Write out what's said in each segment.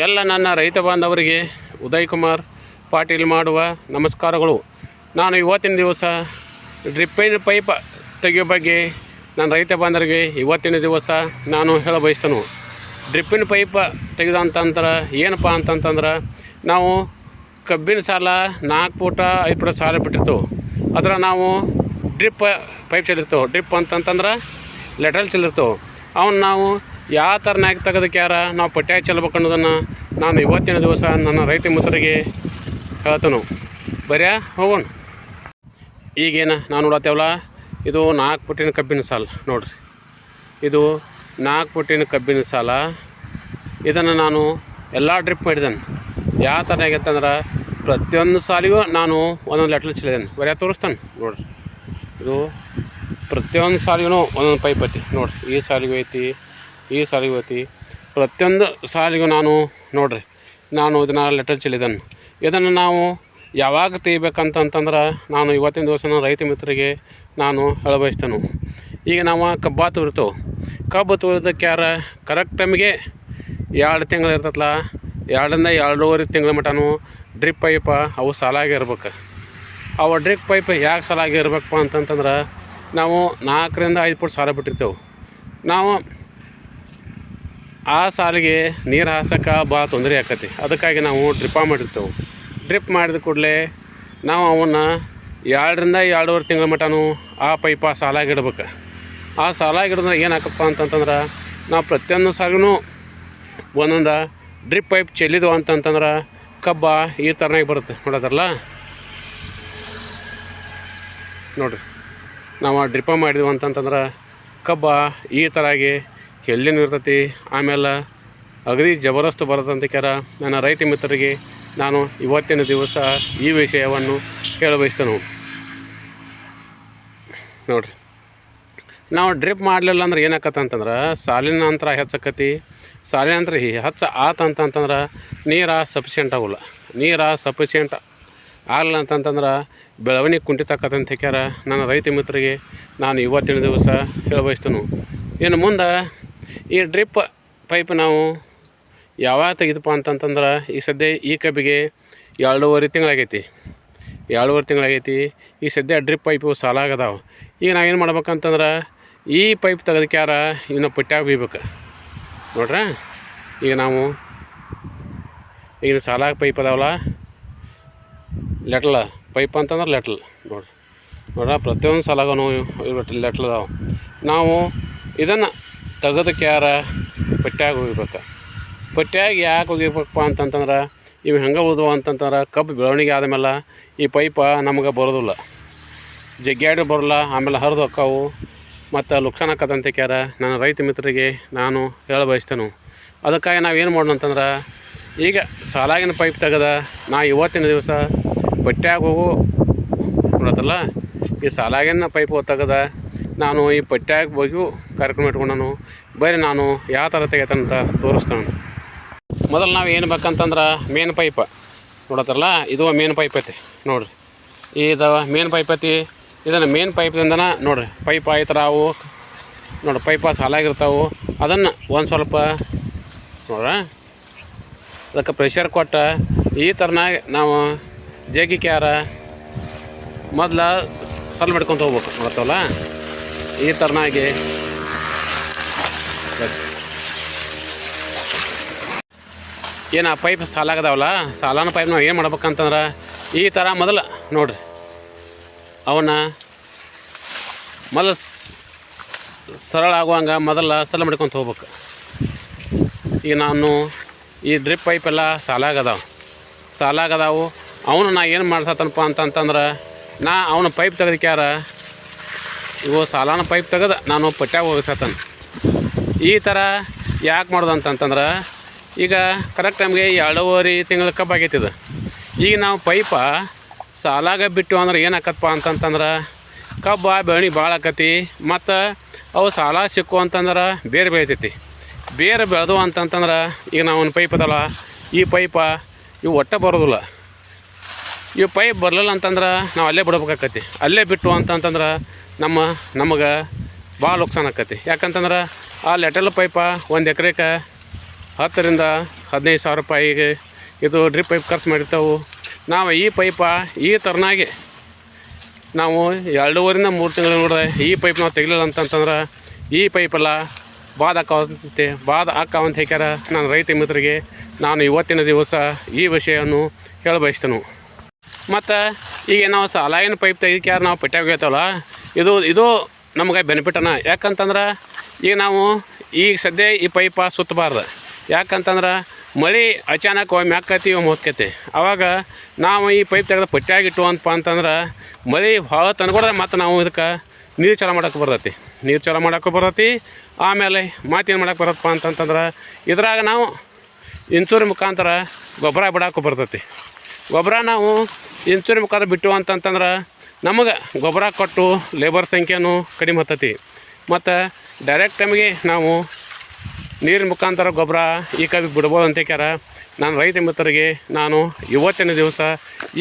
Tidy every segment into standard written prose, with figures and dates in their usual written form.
ಎಲ್ಲ ನನ್ನ ರೈತ ಬಾಂಧವರಿಗೆ ಉದಯ್ ಕುಮಾರ್ ಪಾಟೀಲ್ ಮಾಡುವ ನಮಸ್ಕಾರಗಳು. ನಾನು ಇವತ್ತಿನ ದಿವಸ ಡ್ರಿಪ್ಪಿನ ಪೈಪ್ ತೆಗೆಯೋ ಬಗ್ಗೆ ನನ್ನ ರೈತ ಬಾಂಧವರಿಗೆ ಇವತ್ತಿನ ದಿವಸ ನಾನು ಹೇಳ ಬಯಸ್ತೇನೆ. ಡ್ರಿಪ್ಪಿನ ಪೈಪ್ ತೆಗೆದಂತಂದ್ರೆ ಏನಪ್ಪ ಅಂತಂತಂದ್ರೆ, ನಾವು ಕಬ್ಬಿನ ಸಾಲ 4 ಫೂಟ 5 ಫೂಟ ಸಾಲ ಬಿಟ್ಟಿರ್ತೇವೆ. ಅದರ ನಾವು ಡ್ರಿಪ್ ಪೈಪ್ ಚೆಲ್ಲಿರ್ತೇವೆ. ಡ್ರಿಪ್ ಅಂತಂತಂದ್ರೆ ಲೆಟ್ರಲ್ ಚೆಲ್ಲಿರ್ತೇವೆ. ಅವನ್ನ ನಾವು ಯಾವ ಥರನಾಗಿ ತೆಗೆದಕ್ಕೆ ನಾವು ಪಟ್ಯಾಗಿ ಚೆಲ್ಬೇಕು ಅನ್ನೋದನ್ನು ನಾನು ಇವತ್ತಿನ ದಿವಸ ನನ್ನ ರೈತ ಮಿತ್ರರಿಗೆ ಹೇಳ್ತೇನೆ. ಬರೀ ಹೋಗೋಣ. ಈಗೇನು ನಾವು ನೋಡತ್ತೇವಲ್ಲ, ಇದು 4 ಫುಟಿನ ಕಬ್ಬಿನ ಸಾಲ ನೋಡಿರಿ. ಇದು 4 ಫುಟಿನ ಕಬ್ಬಿನ ಸಾಲ. ಇದನ್ನು ನಾನು ಎಲ್ಲ ಡ್ರಿಪ್ ಮಾಡಿದ್ದೇನೆ. ಯಾವ ಥರ ಆಗೈತಂದ್ರೆ, ಪ್ರತಿಯೊಂದು ಸಾಲಿಗೂ ನಾನು ಒಂದೊಂದು ಲೆಟ್ಲ್ ಚೆಲ್ಲಿದ್ದೇನೆ. ಬರೀ ತೋರಿಸ್ತಾನೆ ನೋಡಿರಿ. ಇದು ಪ್ರತಿಯೊಂದು ಸಾಲಿಗೂ ಒಂದೊಂದು ಪೈಪ್ ಐತಿ ನೋಡಿರಿ. ಈ ಸಾಲಿಗೂ ಐತಿ, ಈ ಸಾಲಿಗೂ ಐತಿ. ಪ್ರತಿಯೊಂದು ಸಾಲಿಗೂ ನಾನು ನೋಡಿರಿ, ನಾನು ಇದನ್ನು ಲೆಟರ್ ಚೆಲ್ಲಿದ್ದೇನೆ. ಇದನ್ನು ನಾವು ಯಾವಾಗ ತೆಗಿಬೇಕಂತಂದ್ರೆ, ನಾನು ಇವತ್ತಿನ ದಿವಸ ರೈತ ಮಿತ್ರರಿಗೆ ನಾನು ಹೇಳಬಯಸ್ತೇನೆ. ಈಗ ನಾವು ಕಬ್ಬು ತುರಿತೇವೆ. ಕಬ್ಬು ತುರಿದಕ್ಕೆ ಕರೆಕ್ಟ್ ಟೈಮಿಗೆ 2 ತಿಂಗಳು ಇರ್ತಲ್ಲ, 2ರಿಂದ 2.5 ತಿಂಗಳ ಮಟನೂ ಡ್ರಿಪ್ ಪೈಪ ಅವು ಸಾಲಾಗಿರ್ಬೇಕು. ಅವು ಡ್ರಿಪ್ ಪೈಪ್ ಯಾಕೆ ಸಾಲಾಗಿರ್ಬೇಕಪ್ಪ ಅಂತಂತಂದ್ರೆ, ನಾವು 4ರಿಂದ 5 ಫುಟ್ ಸಾಲ ಬಿಟ್ಟಿರ್ತೇವೆ. ನಾವು ಆ ಸಾಲಿಗೆ ನೀರು ಹಾಸೋಕೆ ಭಾಳ ತೊಂದರೆ ಆಕತಿ. ಅದಕ್ಕಾಗಿ ನಾವು ಡ್ರಿಪ್ಪ ಮಾಡಿರ್ತೇವೆ. ಡ್ರಿಪ್ ಮಾಡಿದ ಕೂಡಲೇ ನಾವು ಅವನ್ನ 2ರಿಂದ 2.5 ತಿಂಗಳ ಮಟನೂ ಆ ಪೈಪ ಸಾಲಾಗಿಡ್ಬೇಕು. ಆ ಸಾಲಾಗಿಡಿದ್ರೆ ಏನಾಕಪ್ಪ ಅಂತಂತಂದ್ರೆ, ನಾವು ಪ್ರತಿಯೊಂದು ಸಾಲಿಗೂ ಒಂದೊಂದು ಡ್ರಿಪ್ ಪೈಪ್ ಚೆಲ್ಲಿದ್ವು ಅಂತಂತಂದ್ರೆ ಕಬ್ಬ ಈ ಥರನಾಗಿ ಬರುತ್ತೆ. ನೋಡೋದ್ರಲ್ಲ ನೋಡಿರಿ, ನಾವು ಡ್ರಿಪ್ಪ ಮಾಡಿದ್ವಿ ಅಂತಂತಂದ್ರೆ ಕಬ್ಬ ಈ ಥರಾಗಿ ಎಲ್ಲಿನೂ ಇರ್ತೈತಿ. ಆಮೇಲೆ ಅಗದಿ ಜಬರ್ದಸ್ತ್ ಬರತ್ತಂತ ನನ್ನ ರೈತ ಮಿತ್ರರಿಗೆ ನಾನು ಇವತ್ತಿನ ದಿವಸ ಈ ವಿಷಯವನ್ನು ಹೇಳಬಯಸ್ತೇನೆ. ನೋಡಿರಿ, ನಾವು ಡ್ರಿಪ್ ಮಾಡಲಿಲ್ಲ ಅಂದ್ರೆ ಏನಾಕತ್ತಂತಂದ್ರೆ, ಸಾಲಿನ ನಂತರ ಹೆಚ್ಚಾಕತಿ. ಸಾಲಿನ ನಂತರ ಆತಂತಂದ್ರೆ ನೀರು ಸಫಿಷಿಯೆಂಟ್ ಆಗೋಲ್ಲ. ನೀರು ಸಫಿಷಿಯೆಂಟ್ ಆಗಲ್ಲ ಅಂತಂತಂದ್ರೆ ಬೆಳವಣಿಗೆ ಕುಂಠಿತಕ್ಕಂತ ನನ್ನ ರೈತ ಮಿತ್ರರಿಗೆ ನಾನು ಇವತ್ತಿನ ದಿವಸ ಹೇಳಬಯಸ್ತೇನೆ. ಇನ್ನು ಮುಂದೆ ಈ ಡ್ರಿಪ್ ಪೈಪ್ ನಾವು ಯಾವಾಗ ತೆಗೆದಪ್ಪ ಅಂತಂತಂದ್ರೆ, ಈ ಸದ್ಯ ಈ ಕಬ್ಬಿಗೆ 2.5 ತಿಂಗಳಾಗೈತಿ. 2.5 ತಿಂಗಳಾಗೈತಿ. ಈ ಸದ್ಯ ಡ್ರಿಪ್ ಪೈಪು ಸಾಲಾಗದಾವೆ. ಈಗ ನಾವೇನು ಮಾಡ್ಬೇಕಂತಂದ್ರೆ, ಈ ಪೈಪ್ ತೆಗೆದಕ್ಕೆ ಇನ್ನು ಪಟ್ಯಾಗ ಬೀಬೇಕು ನೋಡ್ರಿ. ಈಗ ನಾವು ಈಗ ಸಾಲಾಗ ಪೈಪ್ ಅದಾವಲ್ಲ, ಲೆಟ್ಲ್ ಪೈಪ್ ಅಂತಂದ್ರೆ ಲೆಟ್ಲ್ ನೋಡ್ರಿ. ಪ್ರತಿಯೊಂದು ಸಾಲಾಗೂ ಲೆಟ್ಲ್ ಅದಾವೆ. ನಾವು ಇದನ್ನು ತೆಗೆದಕ್ಕೆ ಪಟ್ಯಾಗ ಹೋಗ್ಬೇಕು. ಪಟ್ಯಾಗ ಯಾಕೆ ಹೋಗಿಬೇಕಪ್ಪ ಅಂತಂತಂದ್ರೆ, ಇವು ಹೆಂಗೆ ಉಳಿದವು ಅಂತಂತಂದ್ರೆ, ಕಬ್ಬು ಬೆಳವಣಿಗೆ ಆದಮೇಲೆ ಈ ಪೈಪ ನಮಗೆ ಬರೋದಿಲ್ಲ, ಜಗ್ಗ್ಯಾಡಿ ಬರೋಲ್ಲ. ಆಮೇಲೆ ಹರಿದು ಹೊಕ್ಕಾವು ಮತ್ತು ಲುಕ್ಸಾನ್ ಆಕತ್ತಂತ ನನ್ನ ರೈತ ಮಿತ್ರರಿಗೆ ನಾನು ಹೇಳಬಯಸ್ತೇನೆ. ಅದಕ್ಕಾಗಿ ನಾವೇನು ಮಾಡೋಣ ಅಂತಂದ್ರೆ, ಈಗ ಸಾಲಾಗಿನ ಪೈಪ್ ತೆಗೆದ ನಾ ಇವತ್ತಿನ ದಿವಸ ಪಟ್ಯಾಗ ಹೋಗು ನೋಡತ್ತಲ್ಲ, ಈ ಸಾಲಾಗಿನ ಪೈಪು ತೆಗೆದ ನಾನು ಈ ಪಟ್ಯಾಗ ಹೋಗಿ ಕಾರ್ಯಕ್ರಮ ಇಟ್ಕೊಂಡು ಬರೀ ನಾನು ಯಾವ ಥರ ತೆಗಿತಾನಂತ ತೋರಿಸ್ತೇನೆ. ಮೊದಲು ನಾವು ಏನು ಬೇಕಂತಂದ್ರೆ, ಮೇನ್ ಪೈಪ್ ನೋಡತ್ತಲ್ಲ, ಇದು ಮೇನ್ ಪೈಪ್ ಐತಿ ನೋಡಿರಿ. ಇದು ಮೇನ್ ಪೈಪ್ ಐತಿ. ಇದನ್ನು ಮೇನ್ ಪೈಪ್ದಿಂದನ ನೋಡಿರಿ, ಪೈಪ್ ಈ ಥರ ಅವು ನೋಡಿರಿ, ಪೈಪ ಸಾಲಾಗಿರ್ತಾವೆ. ಅದನ್ನು ಒಂದು ಸ್ವಲ್ಪ ನೋಡ್ರ, ಅದಕ್ಕೆ ಪ್ರೆಷರ್ ಕೊಟ್ಟು ಈ ಥರನಾಗಿ ನಾವು ಜಗ್ಗಿಕ್ಕೆ ಮೊದಲು ಸಲ್ ಮಾಡ್ಕೊತ ಹೋಗ್ಬೇಕು ನೋಡ್ತಾವಲ್ಲ, ಈ ಥರನಾಗಿ ಏನು ಆ ಪೈಪ್ ಸಾಲಾಗದಾವಲ್ಲ, ಸಾಲಾನ ಪೈಪ್ ನಾವು ಏನು ಮಾಡ್ಬೇಕಂತಂದ್ರೆ, ಈ ಥರ ಮೊದಲು ನೋಡಿರಿ ಅವನ್ನ ಮೊದಲು ಸರಳ ಆಗುವಂಗೆ ಮೊದಲು ಸಲ ಮಾಡ್ಕೊತ ಹೋಗ್ಬೇಕು. ಈಗ ನಾನು ಈ ಡ್ರಿಪ್ ಪೈಪ್ ಎಲ್ಲ ಸಾಲಾಗದಾವು. ಅವನು ನಾ ಏನು ಮಾಡ್ಸತ್ತನಪ್ಪ ಅಂತಂತಂದ್ರೆ, ನಾ ಅವನ ಪೈಪ್ ತೆಗೆದಕ್ಕೆ ಇವು ಸಾಲಾನ ಪೈಪ್ ತೆಗೆದು ನಾನು ಪಟ್ಯಾಗ ಹೋಗಿಸತ್ತಾನೆ. ಈ ಥರ ಯಾಕೆ ಮಾಡೋದು ಅಂತಂತಂದ್ರೆ, ಈಗ ಕರೆಕ್ಟ್ ಟೈಮ್ಗೆ 2.5 ತಿಂಗಳ ಕಬ್ಬು ಆಗೈತಿದು. ಈಗ ನಾವು ಪೈಪ ಸಾಲಾಗ ಬಿಟ್ಟು ಅಂದ್ರೆ ಏನಾಕತ್ತಪ್ಪ ಅಂತಂತಂದ್ರೆ, ಕಬ್ಬು ಬೆಳವಣಿಗೆ ಭಾಳ ಆಕತಿ. ಮತ್ತು ಅವು ಸಾಲ ಸಿಕ್ಕು ಅಂತಂದ್ರೆ ಬೇರೆ ಬೆಳಿತೈತಿ. ಬೇರೆ ಬೆಳೆದು ಅಂತಂತಂದ್ರೆ, ಈಗ ನಾವು ಒಂದು ಪೈಪ್ ಅದಲ್ಲ, ಈ ಪೈಪ ಇವು ಒಟ್ಟೆ ಬರೋದಿಲ್ಲ. ಇವು ಪೈಪ್ ಬರಲಿಲ್ಲ ಅಂತಂದ್ರೆ ನಾವು ಅಲ್ಲೇ ಬಿಡ್ಬೇಕಾಕತಿ. ಅಲ್ಲೇ ಬಿಟ್ಟು ಅಂತಂತಂದ್ರೆ ನಮಗೆ ಭಾಳ ಲುಕ್ಸಾನ್ ಆಕತಿ. ಯಾಕಂತಂದ್ರೆ ಆ ಲೆಟಲ್ ಪೈಪ 1 ಎಕರೆಗೆ 10,000-15,000 ರೂಪಾಯಿಗೆ ಇದು ಡ್ರಿಪ್ ಪೈಪ್ ಖರ್ಚು ಮಾಡಿರ್ತಾವೆ. ನಾವು ಈ ಪೈಪ ಈ ಥರನಾಗಿ ನಾವು 2.5-3 ತಿಂಗಳು ನೋಡಿದ್ರೆ ಈ ಪೈಪ್ ನಾವು ತೆಗಿಲಿಲ್ಲ ಅಂತಂತಂದ್ರೆ ಈ ಪೈಪೆಲ್ಲ ಬಾದ ಹಾಕಾವಂತ ಹೇಳ್ಯಾರ. ನಾನು ರೈತ ಮಿತ್ರರಿಗೆ ನಾನು ಇವತ್ತಿನ ದಿವಸ ಈ ವಿಷಯವನ್ನು ಹೇಳ ಬಯಸ್ತೇನೆ. ಮತ್ತು ಈಗ ನಾವು ಸಾಲಾಗಿನ ಪೈಪ್ ತೆಗಿಕ್ಯಾರ ನಾವು ಪಟ್ಯಾಗ ಹೇಳ್ತಾವಲ್ಲ, ಇದು ನಮಗೆ ಬೆನಿಫಿಟನ. ಯಾಕಂತಂದ್ರೆ ಈಗ ನಾವು ಈಗ ಸದ್ಯ ಈ ಪೈಪ ಸುತ್ತಬಾರ್ದು. ಯಾಕಂತಂದ್ರೆ ಮಳೆ ಅಚಾನಕ್ ಒಮ್ಮೆ ಹಾಕತಿ ಒಮ್ಮೆ ಹೋಗ್ತೈತಿ. ಆವಾಗ ನಾವು ಈ ಪೈಪ್ ತೆಗೆದು ಪಟ್ಯಾಗಿಟ್ಟು ಅಂತಂದ್ರೆ ಮಳೆ ಭಾಳ ತಂದ್ಕೊಡ್ರೆ ಮತ್ತು ನಾವು ಇದಕ್ಕೆ ನೀರು ಚಾಲು ಮಾಡೋಕ್ಕೆ ಬರ್ತೈತಿ. ಆಮೇಲೆ ಮಾತೇನು ಮಾಡೋಕೆ ಬರತ್ತಪ್ಪ ಅಂತಂತಂದ್ರೆ ಇದ್ರಾಗ ನಾವು ಇಂಚೂರಿ ಮುಖಾಂತರ ಗೊಬ್ಬರ ಬಿಡೋಕೆ ಬರ್ತೈತಿ. ಗೊಬ್ಬರ ನಾವು ಇಂಚೂರಿ ಮುಖಾಂತರ ಬಿಟ್ಟು ಅಂತಂತಂದ್ರೆ ನಮಗೆ ಗೊಬ್ಬರ ಕೊಟ್ಟು ಲೇಬರ್ ಸಂಖ್ಯೆನೂ ಕಡಿಮೆ ಹತ್ತೈತಿ. ಮತ್ತು ಡೈರೆಕ್ಟ್ ಟೈಮಿಗೆ ನಾವು ನೀರಿನ ಮುಖಾಂತರ ಗೊಬ್ಬರ ಈ ಕೈ ಬಿಡ್ಬೋದು ಅಂತ ಹೇಳ್ಯಾರ. ನಾನು ರೈತ ಮಿತ್ರರಿಗೆ ನಾನು ಇವತ್ತಿನ ದಿವಸ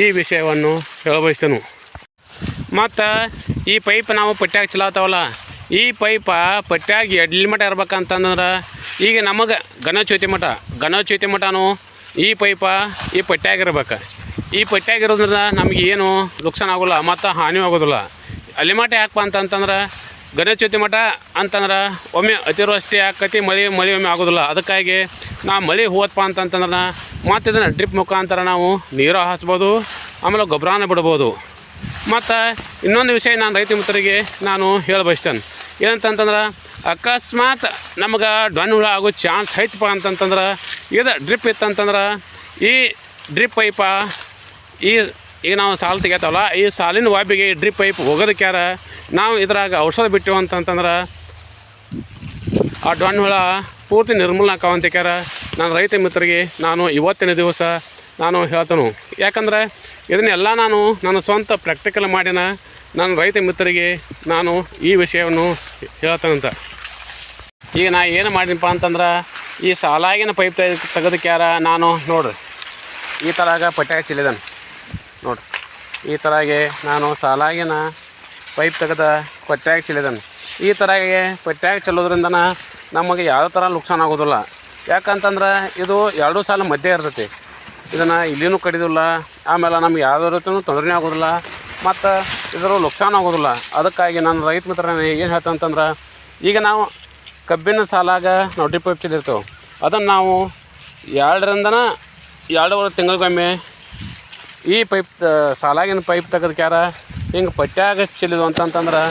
ಈ ವಿಷಯವನ್ನು ಹೇಳಬಯಸ್ತೇನೆ. ಮತ್ತು ಈ ಪೈಪ್ ನಾವು ಪಟ್ಯಾಗ ಚಲಾತಾವಲ್ಲ, ಈ ಪೈಪ ಪಟ್ಯಾಗ ಎಡ್ಲಿ ಮಠ ಇರ್ಬೇಕಂತಂದ್ರೆ ಈಗ ನಮಗೆ ಗಣಚೌತಿ ಮಠನೂ ಈ ಪೈಪ ಈ ಪಟ್ಯಾಗಿರ್ಬೇಕು. ಈ ಪಟ್ಯಾಗಿರೋದ್ರಿಂದ ನಮಗೆ ಏನು ನುಕ್ಸಾನ ಆಗೋಲ್ಲ ಮತ್ತು ಹಾನಿ ಆಗೋದಿಲ್ಲ. ಅಲ್ಲಿ ಮಠ ಯಾಕಪ್ಪ ಅಂತಂತಂದ್ರೆ ಗಣಚೌತಿ ಮಠ ಅಂತಂದ್ರೆ ಒಮ್ಮೆ ಅತಿವೃಷ್ಟಿ ಆಕತಿ, ಮಳೆ ಒಮ್ಮೆ ಆಗೋದಿಲ್ಲ. ಅದಕ್ಕಾಗಿ ನಾವು ಮಳೆ ಹೋದಪ್ಪ ಅಂತಂತಂದ್ರೆ ಮತ್ತು ಇದನ್ನು ಡ್ರಿಪ್ ಮುಖಾಂತರ ನಾವು ನೀರು ಹಾಸ್ಬೋದು, ಆಮೇಲೆ ಗೊಬ್ಬರನ ಬಿಡ್ಬೋದು. ಮತ್ತು ಇನ್ನೊಂದು ವಿಷಯ ನಾನು ರೈತ ಮಿತ್ರರಿಗೆ ನಾನು ಹೇಳಬಯಸ್ತೇನೆ. ಏನಂತಂತಂದ್ರೆ ಅಕಸ್ಮಾತ್ ನಮ್ಗೆ ಡೊಣ್ಣ ಹುಳ ಆಗೋ ಚಾನ್ಸ್ ಐತಪ್ಪ ಅಂತಂತಂದ್ರೆ ಇದು ಡ್ರಿಪ್ ಇತ್ತಂತಂದ್ರೆ ಈ ಡ್ರಿಪ್ ಪೈಪ ಈಗ ನಾವು ಸಾಲು ತೆಗಿತಾವಲ್ಲ, ಈ ಸಾಲಿನ ವಾಬಿಗೆ ಈ ಡ್ರಿಪ್ ಪೈಪ್ ಹೋಗೋದಕ್ಕಾರ ನಾವು ಇದ್ರಾಗ ಔಷಧ ಬಿಟ್ಟಿವು ಅಂತಂತಂದ್ರೆ ಆ ಡೊಣ್ಣ ಹುಳ ಪೂರ್ತಿ ನಿರ್ಮೂಲನೆ ಆಕಾವಂತಕ್ಕಾರ ನಾನು ರೈತ ಮಿತ್ರರಿಗೆ ನಾನು ಇವತ್ತಿನ ದಿವಸ ನಾನು ಹೇಳ್ತೇನೆ. ಯಾಕಂದ್ರೆ ಇದನ್ನೆಲ್ಲ ನಾನು ನನ್ನ ಸ್ವಂತ ಪ್ರಾಕ್ಟಿಕಲ್ ಮಾಡಿನ ನಾನು ರೈತ ಮಿತ್ರರಿಗೆ ನಾನು ಈ ವಿಷಯವನ್ನು ಹೇಳ್ತೇನಂತ. ಈಗ ನಾ ಏನು ಮಾಡಿನಪ್ಪ ಅಂತಂದ್ರೆ ಈ ಸಾಲಾಗಿನ ಪೈಪ್ ತೆಗೆದಕ್ಯಾರ ನಾನು ನೋಡ್ರಿ ಈ ಥರಾಗ ಪಟ್ಯಾಗ ಚೆಲ್ಲಿದಾನೆ ನೋಡ್ರಿ. ಈ ಥರಾಗೆ ನಾನು ಸಾಲಾಗಿನ ಪೈಪ್ ತೆಗೆದ ಪಟ್ಯಾಗ ಚೆಲ್ಲಿದಾನೆ. ಈ ಥರಾಗೆ ಪಟ್ಯಾಗ ಚೆಲ್ಲೋದ್ರಿಂದ ನಮಗೆ ಯಾವುದೇ ಥರ ನುಕ್ಸಾನ ಆಗೋದಿಲ್ಲ. ಯಾಕಂತಂದ್ರೆ ಇದು 2 ಸಾಲ ಮಧ್ಯೆ ಇರ್ತೈತಿ. ಇದನ್ನು ಇಲ್ಲಿನೂ ಕಡಿದಿಲ್ಲ, ಆಮೇಲೆ ನಮ್ಗೆ ಯಾವುದೇ ರೀತಿಯೂ ತೊಂದರೆ ಆಗೋದಿಲ್ಲ ಮತ್ತು ಇದರ ನುಕ್ಸಾನ ಆಗೋದಿಲ್ಲ. ಅದಕ್ಕಾಗಿ ನಾನು ರೈತ ಮಿತ್ರ ಏನು ಹೇಳ್ತಂತಂದ್ರೆ ಈಗ ನಾವು ಕಬ್ಬಿನ ಸಾಲಾಗ ನಾವು ಡ್ರಿಪ್ ಪೈಪ್ ಚೆಲ್ಲಿರ್ತೇವೆ. ಅದನ್ನು ನಾವು 2-2.5 ತಿಂಗಳಿಗೊಮ್ಮೆ ಈ ಪೈಪ್ ಸಾಲಾಗಿನ ಪೈಪ್ ತೆಗೆದಕ್ಯಾರ ಹಿಂಗೆ ಪಟ್ಯಾಗ ಚೆಲ್ಲಿದ್ವು ಅಂತಂತಂದ್ರೆ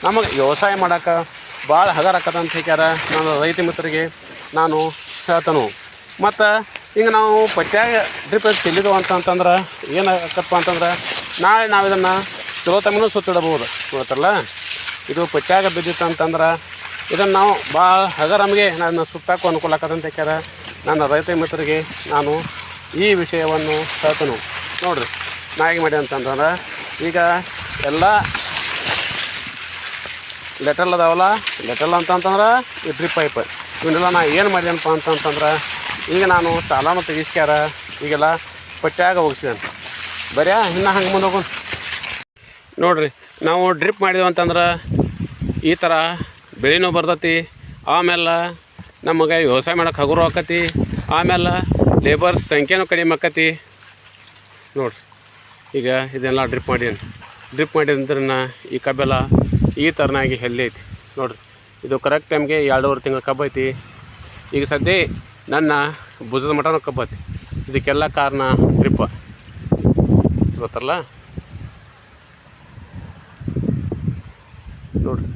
ನಮಗೆ ವ್ಯವಸಾಯ ಮಾಡೋಕೆ ಭಾಳ ಹಗರ ಆಕತ್ತಂತ ಹೇಳ್ಯಾರ. ನಾನು ರೈತ ಮಿತ್ರರಿಗೆ ನಾನು ಹೇಳ್ತಾನು. ಮತ್ತು ಹಿಂಗೆ ನಾವು ಪಟ್ಯಾಗ ಡ್ರಿಪ್ ಪೈಪ್ ಚೆಲ್ಲಿದ್ವು ಅಂತಂತಂದ್ರೆ ಏನಾಗತ್ತಪ್ಪ ಅಂತಂದ್ರೆ ನಾಳೆ ನಾವು ಇದನ್ನು ಚಲೋ ತಮ್ಮನೂ ಸುತ್ತಿಡಬಹುದು. ಗೊತ್ತಲ್ಲ, ಇದು ಪಟ್ಯಾಗ ಬಿದ್ದಿತ್ತು ಅಂತಂದ್ರೆ ಇದನ್ನು ನಾವು ಭಾಳ ಹಗರ ನಮಗೆ ನಾನು ಸುತ್ತಾಕು ಅನುಕೂಲ ಆಕತ್ತಂತ ಹೇಳ್ಯಾರ. ನನ್ನ ರೈತ ಮಿತ್ರರಿಗೆ ನಾನು ಈ ವಿಷಯವನ್ನು ಹೇಳ್ತಾನು. ನೋಡಿರಿ ನಾ ಹೇಗೆ ಮಾಡಿ ಅಂತಂದ್ರೆ ಈಗ ಎಲ್ಲ ಲೆಟಲ್ ಅದಾವಲ್ಲ, ಲೆಟಲ್ ಅಂತಂತಂದ್ರೆ ಈ ಡ್ರಿಪ್ ಪೈಪ್ ಇವನ್ನೆಲ್ಲ ನಾ ಏನು ಮಾಡಿದೆನಪ್ಪ ಅಂತಂತಂದ್ರೆ ಈಗ ನಾನು ಸಾಲನೂ ತೆಗಿಸ್ಕ್ಯಾರ ಈಗೆಲ್ಲ ಪಟ್ಯಾಗ ಹೋಗಿಸಿದೆ. ಬರೀ ಇನ್ನು ಹಂಗೆ ಮುಂದೆ ಹೋಗೋಣ ನೋಡಿರಿ. ನಾವು ಡ್ರಿಪ್ ಮಾಡಿದೆವು ಅಂತಂದ್ರೆ ಈ ಥರ ಬೆಳೆನೂ ಬರ್ತೈತಿ, ಆಮೇಲೆ ನಮಗೆ ವ್ಯವಸಾಯ ಮಾಡೋಕೆ ಹಗುರ ಆಕತಿ, ಆಮೇಲೆ ಲೇಬರ್ಸ್ ಸಂಖ್ಯೆನೂ ಕಡಿಮೆ ಆಕತಿ. ನೋಡಿರಿ ಈಗ ಇದೆಲ್ಲ ಡ್ರಿಪ್ ಮಾಡಿದ್ರೆ ಈ ಕಬ್ಬೆಲ್ಲ ಈ ಥರನಾಗಿ ಹೆಲ್ದಿ ಐತಿ. ನೋಡಿರಿ ಇದು ಕರೆಕ್ಟ್ ಟೈಮ್ಗೆ 2.5 ತಿಂಗಳ ಕಬ್ಬು ಐತಿ. ಈಗ ಸದ್ಯ ನನ್ನ ಭುಜದ ಮಟನೂ ಕಬ್ಬು ಐತಿ. ಇದಕ್ಕೆಲ್ಲ ಕಾರಣ ಡ್ರಿಪ್ ಗೊತ್ತಲ್ಲ. ನೋಡಿರಿ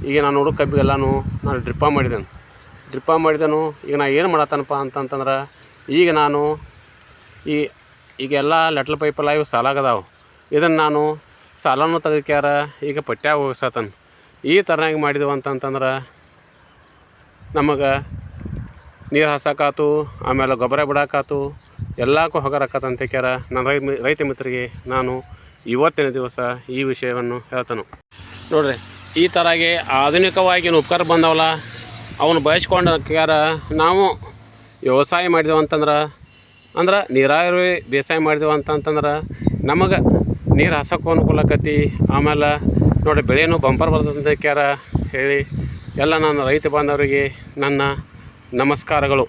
ಈಗ ನಾನು ನೋಡೋ ಕಬ್ಬಿಗೆಲ್ಲನೂ ನಾನು ಡ್ರಿಪ್ಪ ಮಾಡಿದೆನು. ಈಗ ನಾನು ಏನು ಮಾಡತ್ತನಪ್ಪ ಅಂತಂತಂದ್ರೆ ಈಗ ನಾನು ಈಗೆಲ್ಲ ಲೆಟ್ಲ್ ಪೈಪೆಲ್ಲ ಇವು ಸಾಲಾಗದಾವು. ಇದನ್ನು ನಾನು ಸಾಲನೂ ತೆಗಿಕ್ಯಾರ ಈಗ ಪಟ್ಯಾಗ ಹೋಗಿಸತ್ತಾನ. ಈ ಥರನಾಗಿ ಮಾಡಿದೆವು ಅಂತಂತಂದ್ರೆ ನಮಗೆ ನೀರು ಹಾಸೋಕ್ಕಾತು, ಆಮೇಲೆ ಗೊಬ್ಬರ ಬಿಡೋಕ್ಕಾತು, ಎಲ್ಲಕ್ಕೂ ಹೊಗರಾಕತ್ತಂತ ಹೇಳ್ಯಾರ. ನನ್ನ ರೈತ ಮಿತ್ರರಿಗೆ ನಾನು ಇವತ್ತಿನ ದಿವಸ ಈ ವಿಷಯವನ್ನು ಹೇಳ್ತಾನೆ. ನೋಡಿರಿ ಈ ಥರಾಗಿ ಆಧುನಿಕವಾಗಿ ಉಪಕಾರ ಬಂದವಲ್ಲ ಅವನು ಬಯಸ್ಕೊಂಡ್ಯಾರ. ನಾವು ವ್ಯವಸಾಯ ಮಾಡಿದೆವು ಅಂದ್ರೆ ನೀರಾವರಿ ಬೇಸಾಯ ಮಾಡಿದೆವು ಅಂತಂತಂದ್ರೆ ನಮಗೆ ನೀರು ಹಾಸೋಕ್ಕೂ ಅನುಕೂಲ ಆಕತಿ, ಆಮೇಲೆ ನೋಡಿ ಬೆಳೆನೂ ಬಂಪರ್ ಬರ್ತಂತ ಹೇಳ್ಯಾರ ಹೇಳಿ ಎಲ್ಲ ನನ್ನ ರೈತ ಬಾಂಧವರಿಗೆ ನನ್ನ ನಮಸ್ಕಾರಗಳು.